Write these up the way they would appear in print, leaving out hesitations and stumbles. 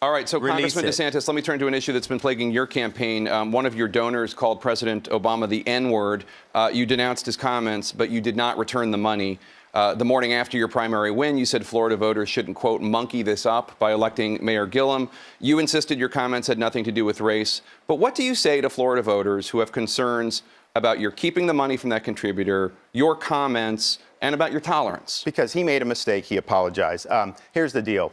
All right, so Release Congressman DeSantis, let me turn to an issue that's been plaguing your campaign. One of your donors called President Obama the N-word. You denounced his comments, but you did not return the money. The morning after your primary win, you said Florida voters shouldn't, quote, monkey this up by electing Mayor Gillum. You insisted your comments had nothing to do with race. But what do you say to Florida voters who have concerns about your keeping the money from that contributor, your comments, and about your tolerance? Because he made a mistake, he apologized. Here's the deal.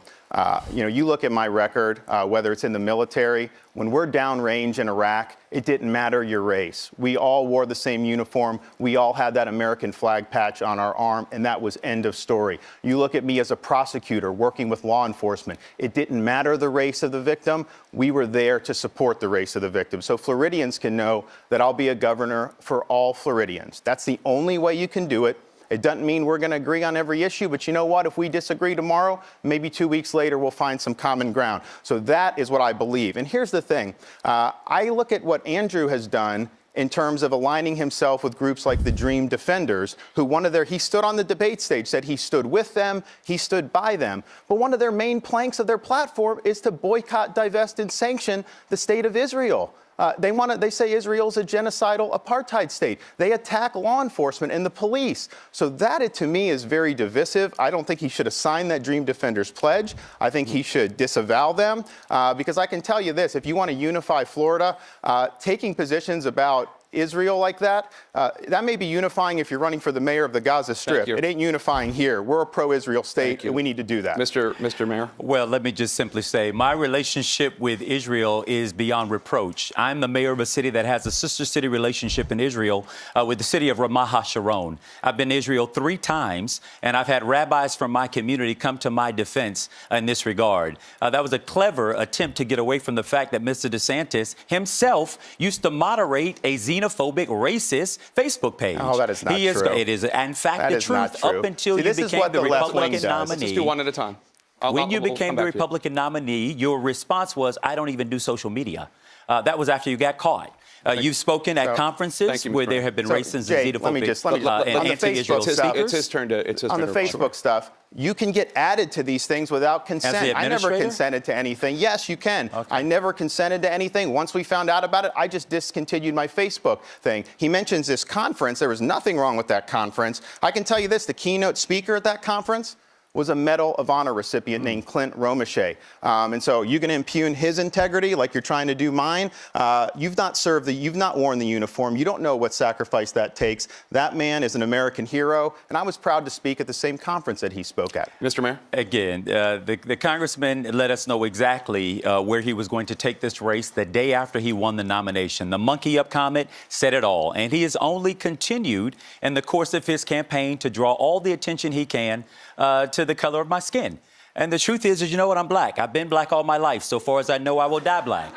You look at my record, whether it's in the military, when we're downrange in Iraq, it didn't matter your race. We all wore the same uniform. We all had that American flag patch on our arm, and that was end of story. You look at me as a prosecutor working with law enforcement. It didn't matter the race of the victim. We were there to support the race of the victim. So Floridians can know that I'll be a governor for all Floridians. That's the only way you can do it. It doesn't mean we're going to agree on every issue, but you know what? If we disagree tomorrow, maybe 2 weeks later, we'll find some common ground. So that is what I believe. And here's the thing. I look at what Andrew has done in terms of aligning himself with groups like the Dream Defenders, who he stood on the debate stage, said he stood with them, he stood by them. But one of their main planks of their platform is to boycott, divest, and sanction the state of Israel. They say Israel's a genocidal apartheid state. They attack law enforcement and the police. So that, to me, is very divisive. I don't think he should have signed that Dream Defenders pledge. I think he should disavow them. Because I can tell you this, if you want to unify Florida, taking positions about Israel like that, that may be unifying if you're running for the mayor of the Gaza Strip. It ain't unifying here. We're a pro-Israel state, and we need to do that. Mr. Mayor? Well, let me just simply say, my relationship with Israel is beyond reproach. I'm the mayor of a city that has a sister city relationship in Israel with the city of Ramat HaSharon. I've been to Israel 3 times, and I've had rabbis from my community come to my defense in this regard. That was a clever attempt to get away from the fact that Mr. DeSantis himself used to moderate a xenophobic, racist Facebook page. Oh, that is not true. It is, in fact, the truth up until you became the Republican nominee. Let's just do one at a time. When you became the Republican nominee, your response was, I don't even do social media. That was after you got caught. You've spoken at conferences where there have been racist and xenophobic and anti-Israel speakers. It's his turn to on the Facebook stuff, you can get added to these things without consent. I never consented to anything. Yes, you can. Okay. I never consented to anything. Once we found out about it, I just discontinued my Facebook thing. He mentions this conference. There was nothing wrong with that conference. I can tell you this, the keynote speaker at that conference was a Medal of Honor recipient named Clint Romeshay. And so you're going to impugn his integrity like you're trying to do mine. You've not worn the uniform. You don't know what sacrifice that takes. That man is an American hero, and I was proud to speak at the same conference that he spoke at. Mr. Mayor? Again, the congressman let us know exactly where he was going to take this race the day after he won the nomination. The monkey up comment said it all, and he has only continued in the course of his campaign to draw all the attention he can to the color of my skin. And the truth is, you know what, I'm black. I've been black all my life. So far as I know, I will die black.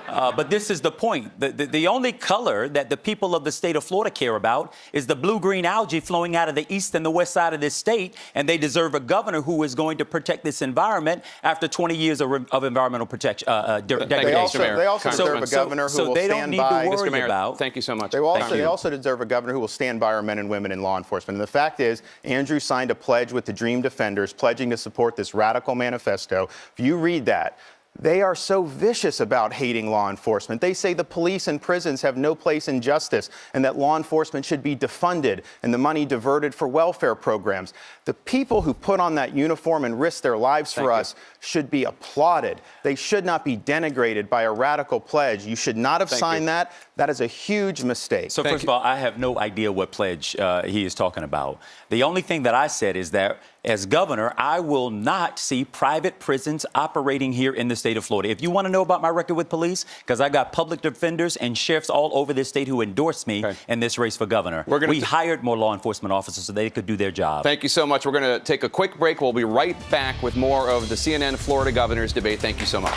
But this is the point. The only color that the people of the state of Florida care about is the blue-green algae flowing out of the east and the west side of this state, and they deserve a governor who is going to protect this environment after 20 years of environmental protection. They also deserve a governor who will stand by. Mr. Mayor, thank you so much. They also deserve a governor who will stand by our men and women in law enforcement. And the fact is, Andrew signed a pledge with the Dream Defenders, pledging to support this radical manifesto. If you read that, they are so vicious about hating law enforcement. They say the police and prisons have no place in justice and that law enforcement should be defunded and the money diverted for welfare programs. The people who put on that uniform and risk their lives for us should be applauded. They should not be denigrated by a radical pledge. You should not have signed that. That is a huge mistake. So first of all, I have no idea what pledge he is talking about. The only thing that I said is that as governor, I will not see private prisons operating here in the state of Florida. If you want to know about my record with police, because I got public defenders and sheriffs all over this state who endorsed me in this race for governor. We hired more law enforcement officers so they could do their job. Thank you so much. We're going to take a quick break. We'll be right back with more of the CNN Florida Governor's Debate. Thank you so much.